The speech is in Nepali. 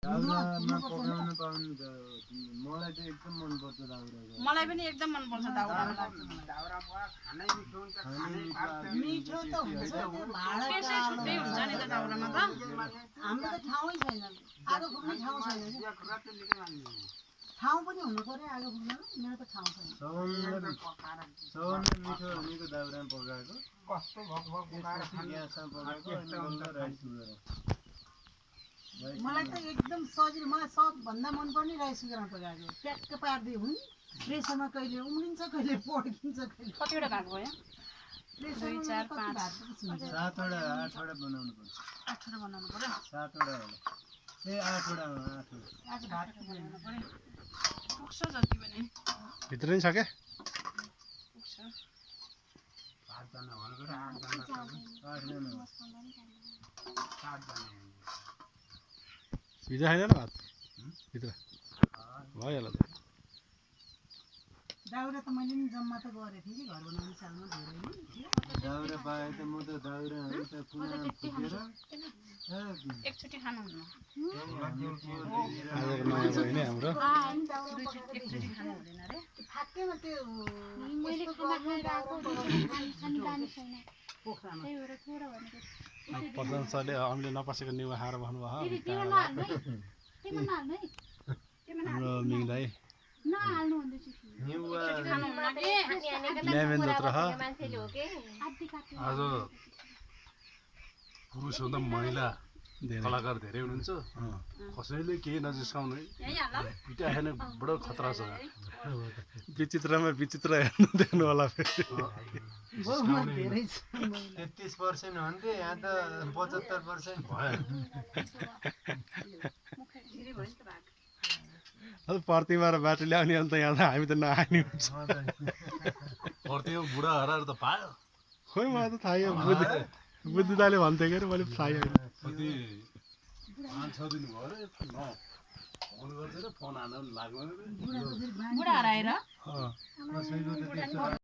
दाउरामा पकाउन पाउनु त मलाई त एकदम मन पर्छ दाउरा। मलाई पनि एकदम मन पर्छ दाउरा। दाउरा खानै मिठो हुन्छ, मिठो त हुन्छ भाडा त्यसै छुट्टै हुन्छ नि त दाउरामा त। हाम्रो त ठाउँै छैन, आगो फुक्ने ठाउँ छैन। ठाउँ पनि हुनु पर्यो आगो फुक्न, मेरो त ठाउँ छैन। सबभन्दा मिठो भनेको दाउरामा पकाएको कस्तो भक पकाएर ग्यासमा पकाएको अनि बल्ल राइस कुकरमा। मलाई त एकदम सजिलो, मलाई सबभन्दा मनपर्ने राइस कुकरमा पकाएको। ट्याक्क पार्दै हुन्, प्रेसरमा कहिले उम्लिन्छ कहिले पड्किन्छ कहिले। कतिवटा भाग भयो? 2 4 5 7वटा 8वटा बनाउनु पर्छ। 8वटा बनाउनु पर्यो। 7वटा होला ए 8वटा 8वटा आज भात बनाउनु पर्यो। पुग्छ जति पनि भित्रै छ क्या पुग्छ। 8 जना भनेको 8 जना 8 जना 7 जना भित्र छैन र भात भित्र भइहाल्यो त। दाउरा त मैले नि जम्मा त गरेको थिएँ कि घर बनाउने सालमा धेरै नै थियो। दाउरा पाए त म त दाउराहरू त कुना फुकेर एकचोटि खानुहुन्न। आजको नयाँ भयो नि हाम्रो। एकचोटि खानु हुँदैन रे। थाकेन त्यो मैले खाना खाएर आएको खाने बानी छैन, पोखरामा। त्यही भएर थोडा भनेको। प्रधान सरले हामीले नपसेको निवा खाएर भन्नुभयो तिमीमा नहाल्नु है, तिमीमा नहाल्नु है, हाम्रो मिङदाई नहाल्नु भन्दैछु। निउवा खानुहुन्न कि ल्यामेन जत्रा ह। आधी काट्नु आज पुरुषभन्दा महिला कलाकार धेरै हुनुहुन्छ। कसैले केही नजिस्काउनु है, यही हाल पिटा खाने बडो खतरा छ। विचित्रमा विचित्र हेर्नु देख्नु होला फेरि। बहुमत धेरै छ। 33% हुन्थ्यो यहाँ त 75% भयो धेरै भयो नि त भाग। अब प्रतिमा र बाटो ल्याउने अन्त यहाँ त हामी त नआनी हुन्छ। पर्थ्यो बुढा हराएर त पायो। खोइ मलाई त थाहै बुद्धि दाले भन्थ्यो कि मैले थाहै होइन। कति 5-6 दिन भयो अरे फोन गर्दैन, फोन हान्न पनि लाग्दैन रे। बुढा हराएर अँ। कसैको त त्यस्तो